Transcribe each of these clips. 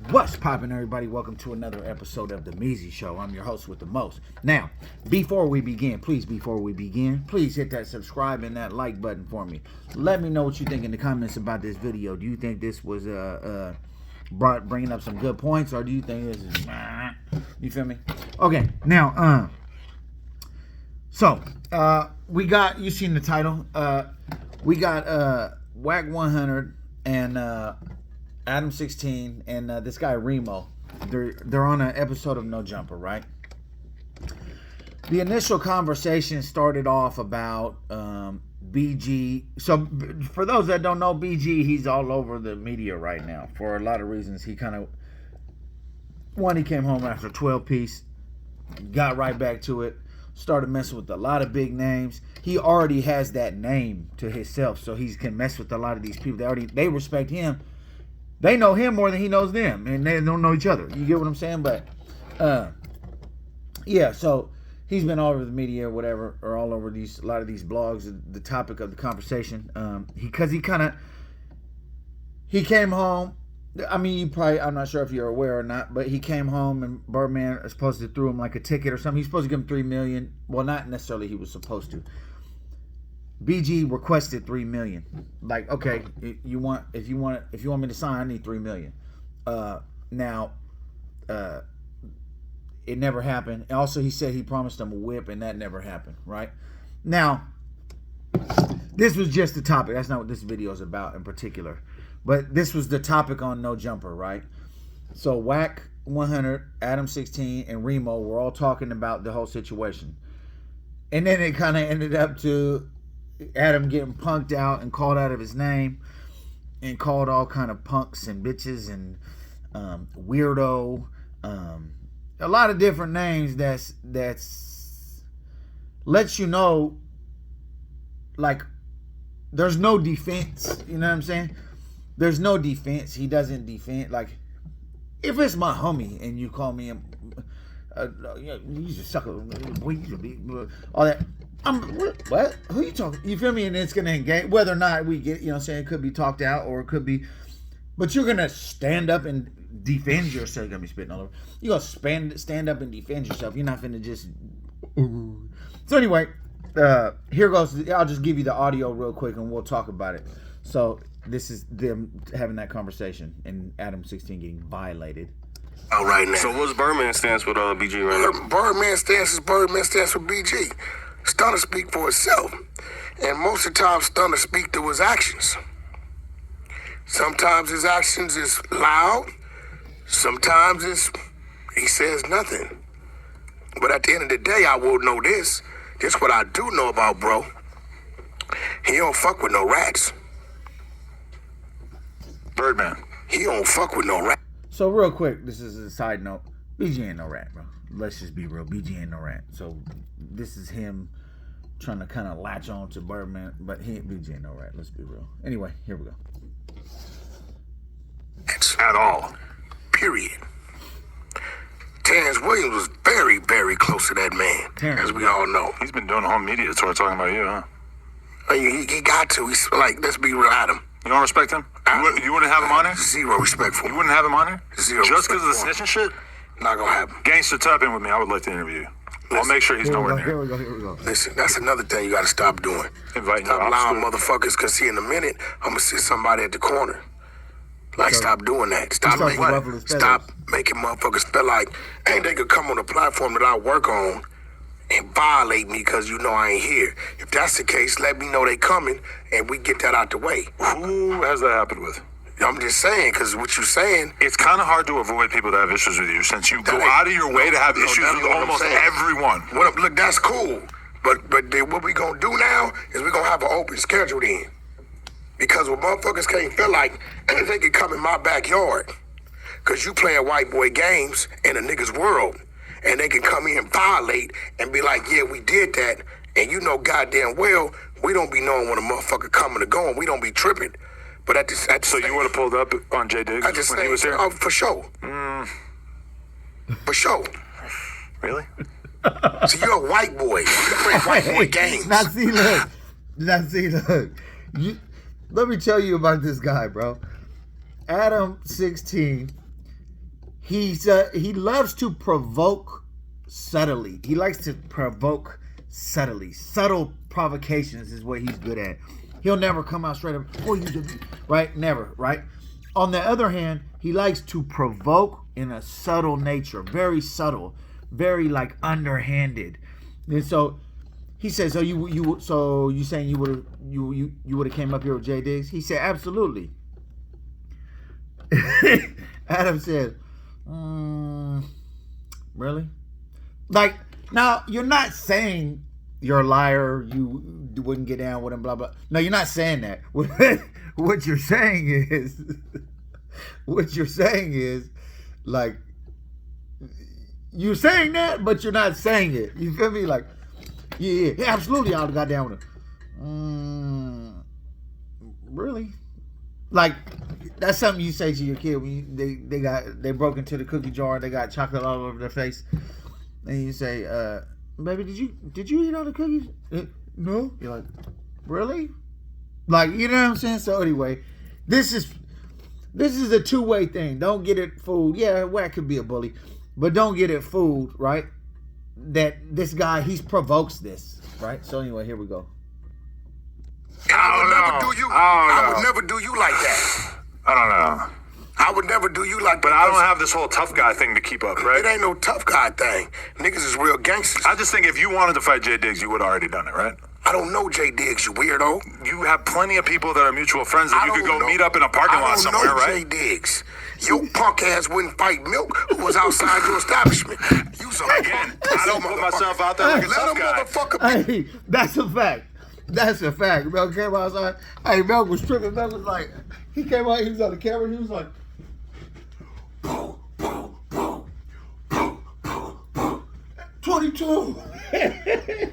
What's poppin', everybody? Welcome to another episode of The Measy Show. I'm your host with the most. Now, before we begin, please hit that subscribe and that like button for me. Let me know what you think in the comments about this video. Do you think this was bringing up some good points, or do you think this is you feel me? Okay, now we got, you seen the title, we got Wack 100 and Adam 16 and this guy Remo. They're on an episode of No Jumper, right? The initial conversation started off about BG. So for those that don't know, BG, he's all over the media right now for a lot of reasons. He kind of, he came home after 12 piece, got right back to it, started messing with a lot of big names. He already has that name to himself, so he can mess with a lot of these people. They respect him. They know him more than he knows them, and they don't know each other. You get what I'm saying? But, yeah, so he's been all over the media, whatever, or all over a lot of these blogs, the topic of the conversation. Because he came home. I mean, I'm not sure if you're aware or not, but he came home and Birdman is supposed to throw him like a ticket or something. He's supposed to give him $3 million. Well, not necessarily he was supposed to. BG requested $3 million. Like, okay, if you want me to sign, I need $3 million. Now, it never happened. Also, he said he promised him a whip, and that never happened. Right? Now, this was just the topic. That's not what this video is about in particular. But this was the topic on No Jumper, right? So Wack 100, Adam 16, and Remo were all talking about the whole situation, and then it kind of ended up to Adam getting punked out and called out of his name and called all kind of punks and bitches and weirdo, a lot of different names that's lets you know, like, there's no defense. You know what I'm saying? There's no defense. He doesn't defend. Like, if it's my homie and you call me you just suck all that. What? Who you talking? You feel me? And it's gonna engage, whether or not we get, you know what I'm saying, it could be talked out or it could be, but you're gonna stand up and defend yourself. You're gonna be spitting all over. You're gonna stand up and defend yourself. You're not finna just. So anyway, here goes. I'll just give you the audio real quick and we'll talk about it. So this is them having that conversation and Adam 16 getting violated. All right now. So what's Birdman stance with BG right now? Birdman stance with BG. Stunner speak for itself. And most of the time, Stunner speak to his actions. Sometimes his actions is loud. Sometimes he says nothing. But at the end of the day, I will know this. This what I do know about bro. He don't fuck with no rats. Birdman. He don't fuck with no rats. So real quick, this is a side note. BG ain't no rat, bro. Let's just be real. BG ain't no rat. So this is him trying to kind of latch on to Birdman, but BG ain't no rat. Let's be real. Anyway, here we go. At all. Period. Terrence Williams was very, very close to that man, as we all know. He's been doing the whole media tour talking about you, huh? He got to. He's like, let's be real, Adam. You don't respect him? You wouldn't have him on there? Zero respect for him. You wouldn't have him on there? Zero just because of the respect snitching shit? Not gonna happen. Gangster, tap in with me. I would like to interview you. I'll make sure he's nowhere near. Here we go. Listen, that's another thing you gotta stop doing. Inviting Stop allowing motherfuckers, because see, in a minute, I'm gonna see somebody at the corner. Like, stop doing that. Stop making motherfuckers feel like, hey, they could come on the platform that I work on and violate me because you know I ain't here. If that's the case, let me know they coming and we get that out the way. Who has that happened with? I'm just saying, because what you're saying... It's kind of hard to avoid people that have issues with you since you go out of your way to have issues with almost everyone. Look, that's cool. But what we going to do now is we're going to have an open schedule then. Because what motherfuckers can't feel like, they can come in my backyard. Because you playing white boy games in a nigga's world. And they can come in and violate and be like, yeah, we did that. And you know goddamn well, we don't be knowing when a motherfucker coming or going. We don't be tripping. But at the so you would have pulled up on J Diggs when he was here? Oh, for sure. For sure. Really? So you're a white boy. You play white boy games. Now see, look. Let me tell you about this guy, bro. Adam 16 he loves to provoke subtly. He likes to provoke subtly. Subtle provocations is what he's good at. He'll never come out straight up, oh, you did, right? Never, right? On the other hand, he likes to provoke in a subtle nature, very subtle, very like underhanded. And so he says, "So you saying you would have came up here with Jay Diggs?" He said, "Absolutely." Adam said, "Really?" Like, now you're not saying you're a liar. You wouldn't get down with him. Blah blah. No, you're not saying that. What you're saying is, like, you're saying that, but you're not saying it. You feel me? Like, yeah, absolutely, I would have got down with him. Really? Like, that's something you say to your kid when they broke into the cookie jar, they got chocolate all over their face, and you say, "Baby, did you eat all the cookies?" No. You're like, really? Like, you know what I'm saying? So anyway, this is a two-way thing. Don't get it fooled. Yeah, Wack could be a bully, but don't get it fooled, right? That this guy, he provokes this, right? So anyway, here we go. I would never do you like that. I don't know. I would never do you like that. But I don't have this whole tough guy thing to keep up, right? It ain't no tough guy thing. Niggas is real gangsters. I just think if you wanted to fight Jay Diggs, you would have already done it, right? I don't know Jay Diggs, you weirdo. You have plenty of people that are mutual friends that you could go meet up in a parking lot somewhere, right? I don't know Jay Diggs. Your punk ass wouldn't fight Milk, who was outside your establishment. You so again. I don't put myself out there like a tough guy. Hey, that's a fact. That's a fact. Milk came outside. Hey, Milk was tripping. Milk was like, he came out, he was on the camera, he was like, 22. Hey,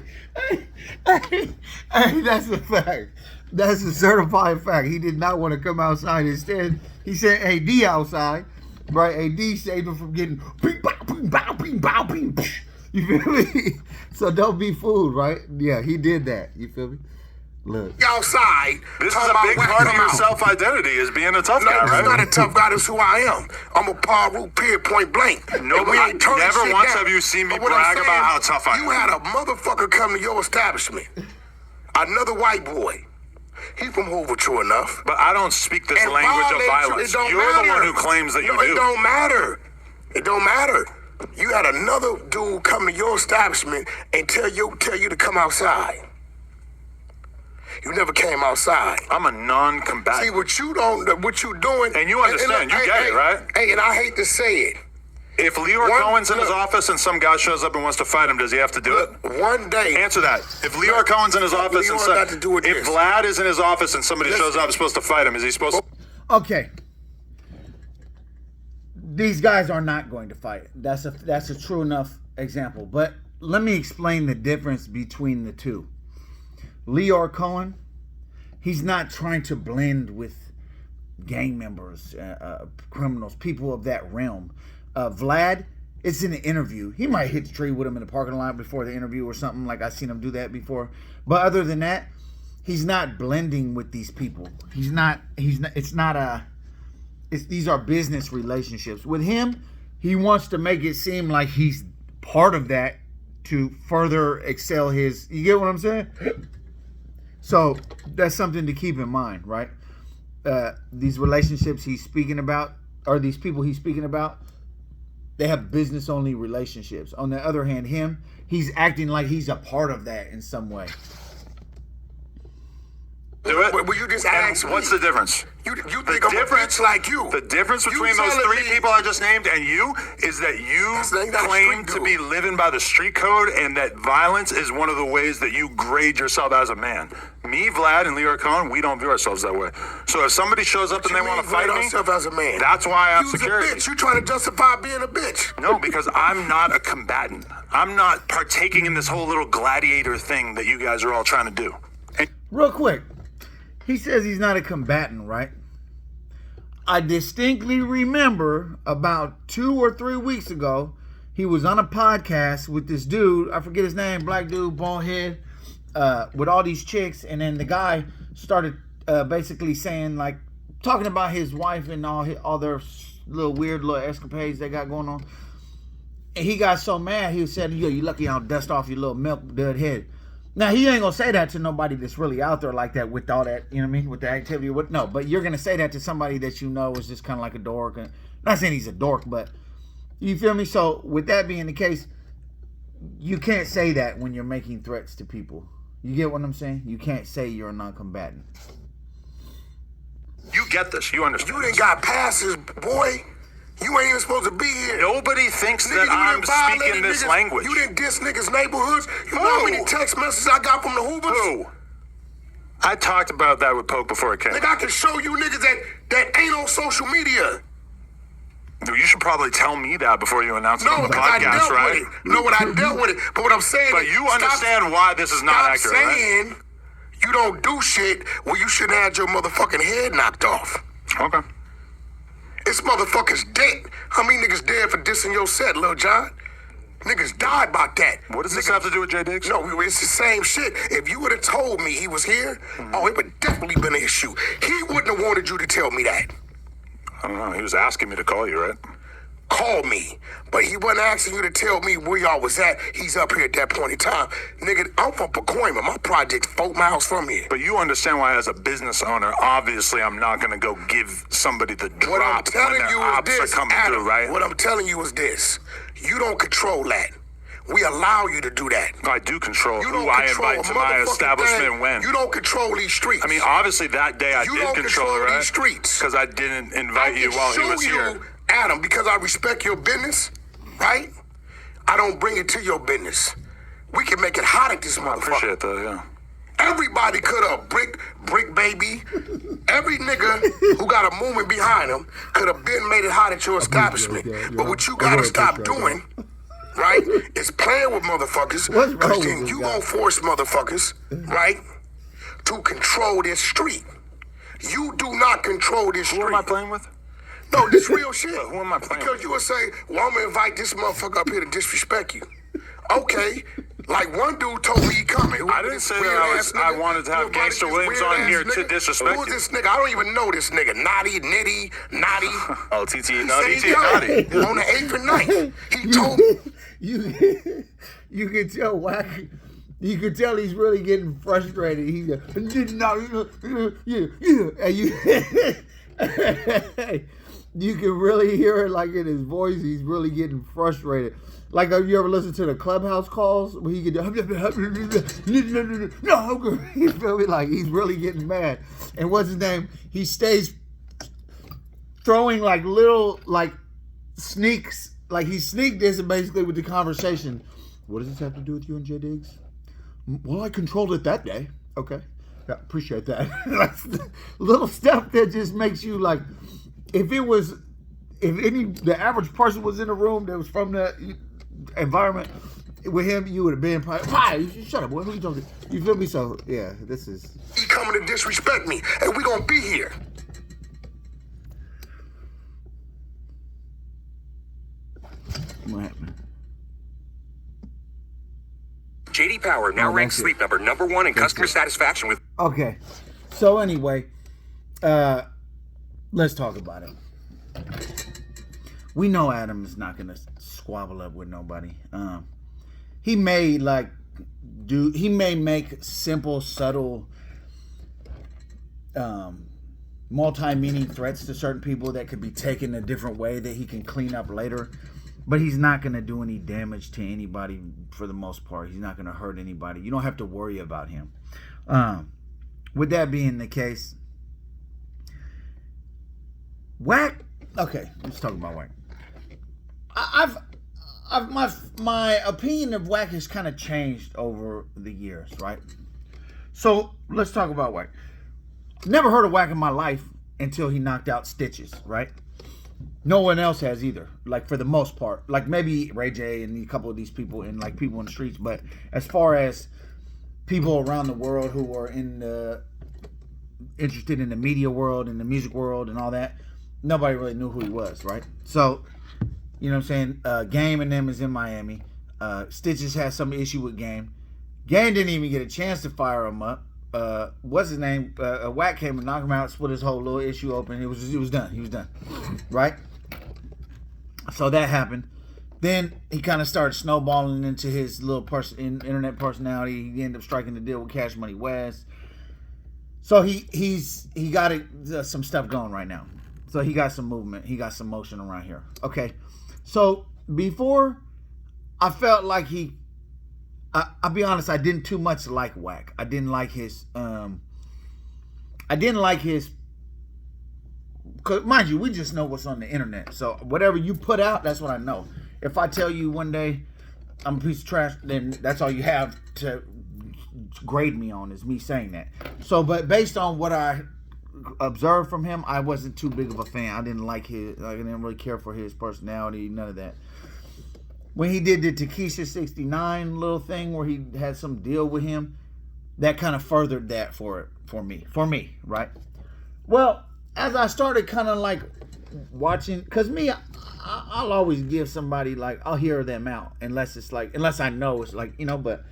that's a fact. That's a certified fact. He did not want to come outside. Instead, he sent AD outside. Right? AD saved him from getting bing, bow, bing, bow, bing, bow, bing. You feel me? So don't be fooled, right? Yeah, he did that. You feel me? Look. Outside. This is a big part of your self-identity is being a tough guy, right? I'm not a tough guy. That's who I am. I'm a par root, period, point blank. Nobody, never once have you seen me brag about how tough I am. You had a motherfucker come to your establishment. Another white boy. He from Hoover, true enough. But I don't speak this language of violence. You're the one who claims that you do. It don't matter. It don't matter. You had another dude come to your establishment and tell you to come outside. You never came outside. I'm a non-combatant. See, what you doing... And you understand, you get it, right? Hey, and I hate to say it. If Leor Cohen's in his office and some guy shows up and wants to fight him, does he have to do it? One day... Answer that. If Leor Cohen's in his office and if Vlad is in his office and somebody shows up and is supposed to fight him, is he supposed to... Okay. These guys are not going to fight. That's a true enough example. But let me explain the difference between the two. Leor Cohen, he's not trying to blend with gang members, criminals, people of that realm. Vlad, it's in the interview. He might hit the tree with him in the parking lot before the interview or something. Like I've seen him do that before. But other than that, he's not blending with these people. These are business relationships. With him, he wants to make it seem like he's part of that to further excel his, you get what I'm saying? So that's something to keep in mind, right? These relationships he's speaking about, or these people he's speaking about, they have business-only relationships. On the other hand, he's acting like he's a part of that in some way. Do it. Well, you just ask me. What's the difference? You think I'm a bitch like you. The difference between those three people I just named and you is that you claim to be living by the street code and that violence is one of the ways that you grade yourself as a man. Me, Vlad, and Leor Cohen, we don't view ourselves that way. So if somebody shows up and they want to fight me, as a man? That's why I have security. A bitch. You trying to justify being a bitch. No, because I'm not a combatant. I'm not partaking in this whole little gladiator thing that you guys are all trying to do. Real quick. He says he's not a combatant, right? I distinctly remember about 2 or 3 weeks ago, he was on a podcast with this dude, I forget his name, black dude, bald head, with all these chicks, and then the guy started basically saying, like, talking about his wife and all their little weird little escapades they got going on. And he got so mad, he said, "Yo, you lucky I don't dust off your little milk dud head." Now, he ain't gonna say that to nobody that's really out there like that with all that, you know what I mean, with the activity. No, but you're gonna say that to somebody that you know is just kind of like a dork. And not saying he's a dork, but you feel me? So, with that being the case, you can't say that when you're making threats to people. You get what I'm saying? You can't say you're a non-combatant. You get this. You understand. You done got passes, boy. You ain't even supposed to be here. Nobody thinks that I'm speaking this language. You didn't diss niggas' neighborhoods. You know how many text messages I got from the Hoovers? Who? I talked about that with Poke before it came. Nigga, I can show you niggas that ain't on social media. Dude, you should probably tell me that before you announce it on the because I podcast, dealt right? with it. No, what I dealt with it. But what I'm saying But is, you understand why this is not accurate, right? saying you don't do shit where you shouldn't have your motherfucking head knocked off. Okay. This motherfucker's dead. How many niggas dead for dissing your set, Lil John? Niggas died about that. What does this have to do with J Diggs? No, it's the same shit. If you would have told me he was here, oh, it would definitely been an issue. He wouldn't have wanted you to tell me that. I don't know. He was asking me to call you, right? Call me. But he wasn't asking you to tell me where y'all was at. He's up here at that point in time. Nigga, I'm from Pacoima. My project's 4 miles from here. But you understand why, as a business owner, obviously I'm not going to go give somebody the drop What I'm telling when their you ops is are this, coming Adam, through, right? What I'm telling you is this. You don't control that. We allow you to do that. I do control You who don't I control invite a to my motherfucking establishment thing. when. You don't control these streets. I mean, obviously that day I You did don't control control it, right? these streets. Because I didn't invite you can while he show was you, here. Adam, because I respect your business, right? I don't bring it to your business. We can make it hot at this I motherfucker. appreciate that, yeah. Everybody could have brick baby. Every nigga who got a movement behind him could have been made it hot at your establishment. But what you gotta stop doing, right, is playing with motherfuckers. What's wrong Because with then this you guy? gonna force motherfuckers, right, to control this street. You do not control this street. Who am I playing with? No, this real shit. But who am I playing Because with? you would say, well, I'm gonna invite this motherfucker up here to disrespect you. Okay, like one dude told me he coming. I didn't say that I wanted to have Gangsta Williams on here to disrespect Who is you. this nigga? I don't even know this nigga. Naughty, Nitty, Naughty. Oh, TT, He no, said TT, he naughty. coming on the 8th and 9th. He told me. You can tell Wack. You can tell he's really getting frustrated. He's like, yeah. And you can really hear it like in his voice. He's really getting frustrated. Like, have you ever listened to the Clubhouse calls where he could do, no, you feel me? Like, he's really getting mad. And what's his name? He stays throwing like little like sneaks. Like, he sneaked this basically with the conversation. What does this have to do with you and J Diggs? Well, I controlled it that day. Okay. Yeah, appreciate that. That's little stuff that just makes you like, if the average person was in a room that was from the environment with him, you would have been probably, shut up, boy, who you talking to? You feel me? So, yeah, this is. He coming to disrespect me, and we gonna be here. What happened? JD Power now ranks Sleep Number #1 in customer satisfaction with. Okay. So, anyway, let's talk about it. We know Adam is not gonna squabble up with nobody. He may make simple, subtle, multi-meaning threats to certain people that could be taken a different way that he can clean up later. But he's not gonna do any damage to anybody for the most part. He's not gonna hurt anybody. You don't have to worry about him. With that being the case, Wack. Okay, let's talk about Wack. My opinion of Wack has kind of changed over the years, right? So let's talk about Wack. Never heard of Wack in my life until he knocked out Stitches, right? No one else has either. Like, for the most part, like maybe Ray J and a couple of these people and like people in the streets, but as far as people around the world who are interested in the media world and the music world and all that, nobody really knew who he was, right? So, you know what I'm saying? Game and them is in Miami. Stitches has some issue with Game. Game didn't even get a chance to fire him up. What's his name? Wack came and knocked him out, split his whole little issue open. It was done. He was done, right? So that happened. Then he kind of started snowballing into his little internet personality. He ended up striking a deal with Cash Money West. So he got some stuff going right now. So he got some movement. He got some motion around here. Okay. So before, I felt like I'll be honest, I didn't too much like Wack. I didn't like his, cause mind you, we just know what's on the internet. So whatever you put out, that's what I know. If I tell you one day I'm a piece of trash, then that's all you have to grade me on, is me saying that. So, but based on what I observed from him, I wasn't too big of a fan. I didn't like I didn't really care for his personality, none of that. When he did the Takesha 69 little thing where he had some deal with him, that kind of furthered that for me, right? Well, as I started kind of like watching, because me, I'll always give somebody, like, I'll hear them out unless I know it's like, but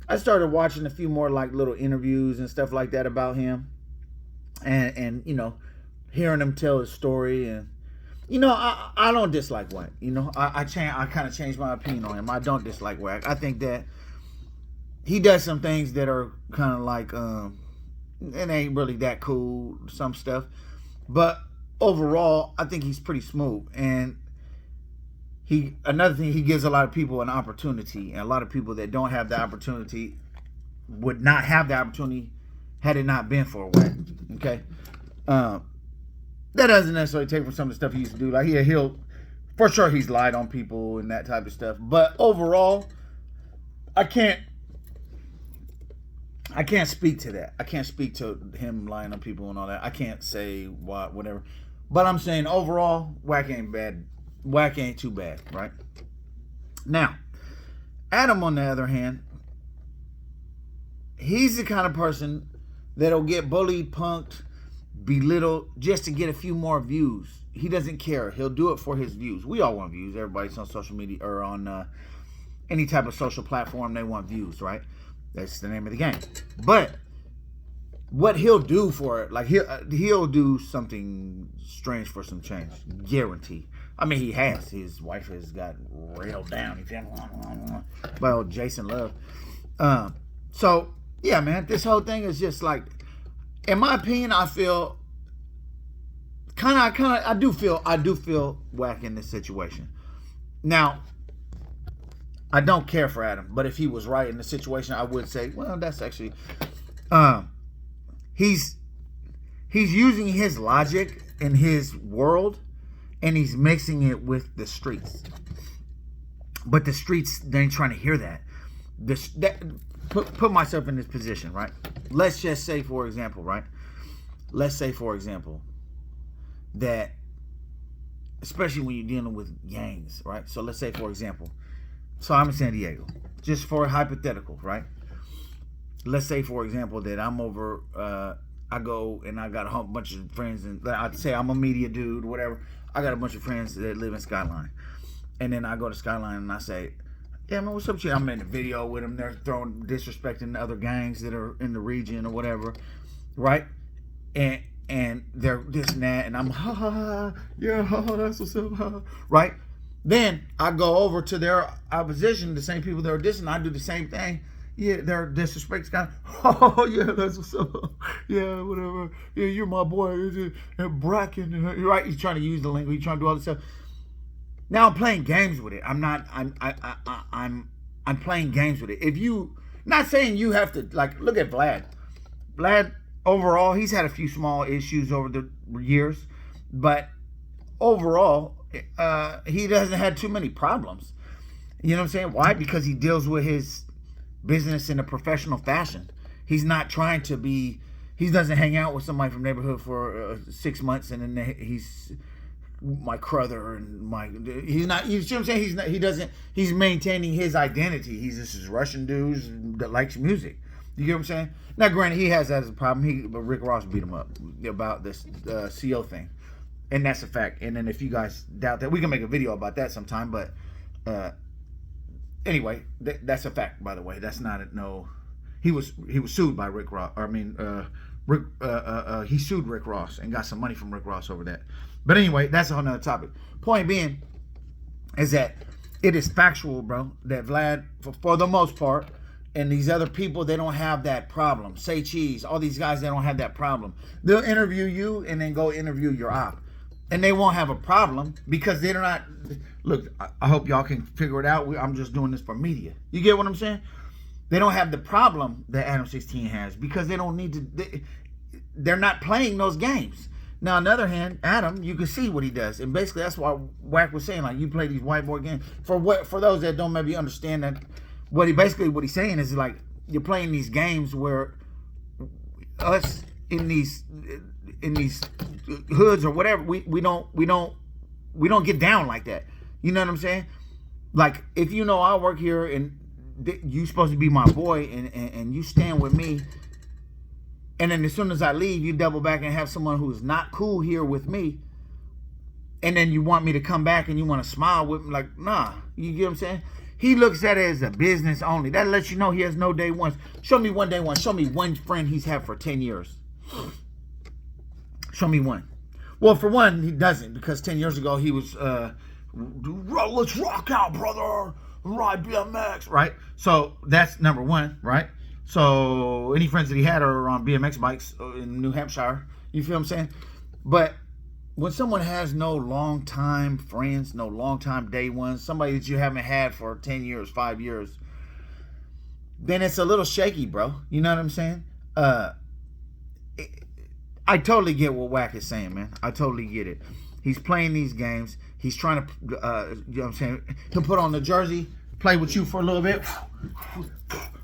I started watching a few more like little interviews and stuff like that about him, and hearing him tell his story, and I don't dislike Wack. I kind of changed my opinion on him. I don't dislike Wack. I think that he does some things that are kind of like it ain't really that cool, some stuff, but overall I think he's pretty smooth. And another thing, he gives a lot of people an opportunity, and a lot of people that don't have the opportunity would not have the opportunity had it not been for Wack. Okay. That doesn't necessarily take from some of the stuff he used to do. Like he'll for sure, he's lied on people and that type of stuff. But overall, I can't speak to that. I can't speak to him lying on people and all that. I can't say whatever. But I'm saying overall, Wack ain't bad. Wack ain't too bad, right? Now, Adam, on the other hand, he's the kind of person that'll get bullied, punked, belittled just to get a few more views. He doesn't care. He'll do it for his views. We all want views. Everybody's on social media or on any type of social platform. They want views, right? That's the name of the game. But what he'll do for it, like he'll do something strange for some change, guarantee. I mean, he has. His wife has got railed down by old Jason Love. So yeah, man, this whole thing is just like, in my opinion, I feel I do feel Wack in this situation. Now, I don't care for Adam, but if he was right in the situation, I would say, well, that's actually, he's using his logic in his world, and he's mixing it with the streets. But the streets, they ain't trying to hear that. Put myself in this position, right? Let's just say, for example, right? Let's say, for example, that, especially when you're dealing with gangs, right? So let's say, for example, so I'm in San Diego, just for a hypothetical, right? Let's say, for example, that I'm over, I go and I got a whole bunch of friends, and I'd say I'm a media dude, whatever. I got a bunch of friends that live in Skyline. And then I go to Skyline and I say, yeah, man, what's up with you? I'm in a video with them. They're disrespecting other gangs that are in the region or whatever, right? And they're this and that, and I'm, ha, ha, ha, yeah, ha, ha, that's what's up, ha, right? Then I go over to their opposition, the same people that are dissing, I do the same thing. Yeah, they're disrespecting kind of, oh, yeah, that's what's up. Yeah, whatever. Yeah, you're my boy. And Bracken, right? He's trying to use the lingo. He's trying to do all this stuff. Now I'm playing games with it. I'm playing games with it. If you, not saying you have to, like, look at Vlad. Vlad, overall, he's had a few small issues over the years, but overall, he doesn't have too many problems. You know what I'm saying? Why? Because he deals with his business in a professional fashion. He's not trying to be, he doesn't hang out with somebody from neighborhood for 6 months and then he's my crother and my, he's not, you see what I'm saying? He's maintaining his identity. He's just this Russian dude that likes music. You get what I'm saying? Now, granted, he has that as a problem. But Rick Ross beat him up about this CO thing. And that's a fact. And then if you guys doubt that, we can make a video about that sometime. But anyway, that's a fact, by the way. That's not he was sued by Rick Ross. He sued Rick Ross and got some money from Rick Ross over that. But anyway, that's a whole nother topic. Point being, is that it is factual, bro, that Vlad, for the most part, and these other people, they don't have that problem. Say Cheese, all these guys, they don't have that problem. They'll interview you and then go interview your op. And they won't have a problem because they're not... Look, I hope y'all can figure it out. I'm just doing this for media. You get what I'm saying? They don't have the problem that Adam 16 has because they don't need to... They're not playing those games. Now, on the other hand, Adam, you can see what he does. And basically, that's why Wack was saying, like, you play these white boy games. For those that don't maybe understand that, what he's saying is, like, you're playing these games where us in these hoods or whatever, we don't get down like that. You know what I'm saying? Like, if you know I work here and you supposed to be my boy and you stand with me, and then as soon as I leave, you double back and have someone who's not cool here with me, and then you want me to come back and you want to smile with me, like, nah. You get what I'm saying? He looks at it as a business only. That lets you know he has no day ones. Show me one day one. Show me one friend he's had for 10 years. Show me one. Well, for one, he doesn't, because 10 years ago he was, let's rock out, brother. Ride BMX, right? So that's number one, right? So any friends that he had are on BMX bikes in New Hampshire. You feel what I'm saying? But when someone has no long-time friends, no long-time day ones, somebody that you haven't had for 10 years, 5 years, then it's a little shaky, bro. You know what I'm saying? I totally get what Wack is saying, man. I totally get it. He's playing these games. He's trying to, you know what I'm saying? He'll put on the jersey, play with you for a little bit,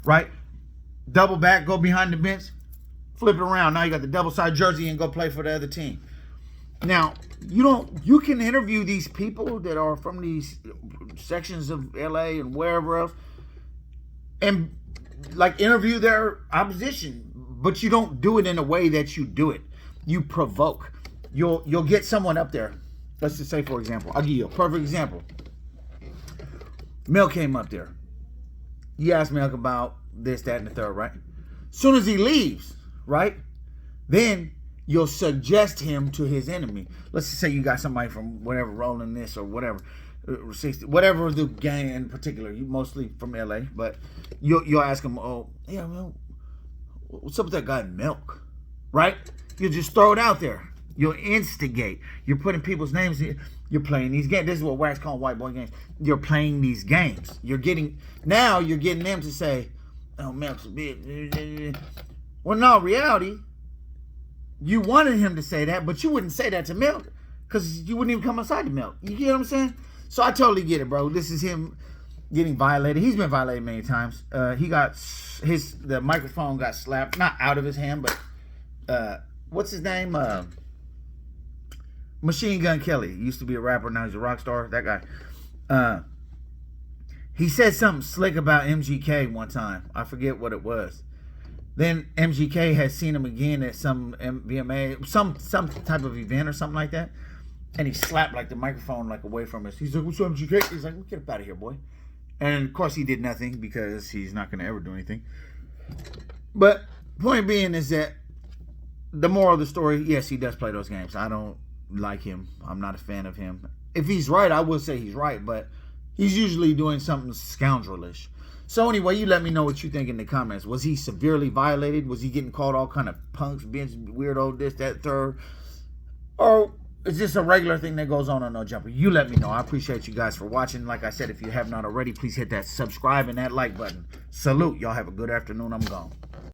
right? Double back, go behind the bench, flip it around. Now you got the double side jersey and go play for the other team. Now, you can interview these people that are from these sections of LA and wherever else and like interview their opposition, but you don't do it in a way that you do it. You provoke. You'll get someone up there. Let's just say, for example, I'll give you a perfect example. Mel came up there. You asked Mel about this, that, and the third, right? Soon as he leaves, right? Then you'll suggest him to his enemy. Let's just say you got somebody from whatever, Rolling This or whatever, 60, whatever the gang in particular. You mostly from LA, but you'll ask him, oh, yeah, well, what's up with that guy Milk, right? You'll just throw it out there. You'll instigate. You're putting people's names in. You're playing these games. This is what Wack's calling white boy games. You're playing these games. You're getting them to say, oh, Milk's a bitch. Well, no, reality, you wanted him to say that, but you wouldn't say that to Milk because you wouldn't even come outside to Milk. You get what I'm saying? So I totally get it, bro. This is him getting violated. He's been violated many times. The microphone got slapped, not out of his hand, but what's his name? Machine Gun Kelly. He used to be a rapper, now he's a rock star. That guy. He said something slick about MGK one time. I forget what it was. Then MGK has seen him again at some VMA, some type of event or something like that. And he slapped like the microphone like away from us. He's like, what's up, MGK? He's like, get up out of here, boy. And of course he did nothing because he's not going to ever do anything. But point being is that the moral of the story, yes, he does play those games. I don't like him. I'm not a fan of him. If he's right, I would say he's right, but he's usually doing something scoundrelish. So anyway, you let me know what you think in the comments. Was he severely violated? Was he getting called all kind of punks, bitch, weirdo, this, that, third? Or is this a regular thing that goes on No Jumper? You let me know. I appreciate you guys for watching. Like I said, if you have not already, please hit that subscribe and that like button. Salute. Y'all have a good afternoon. I'm gone.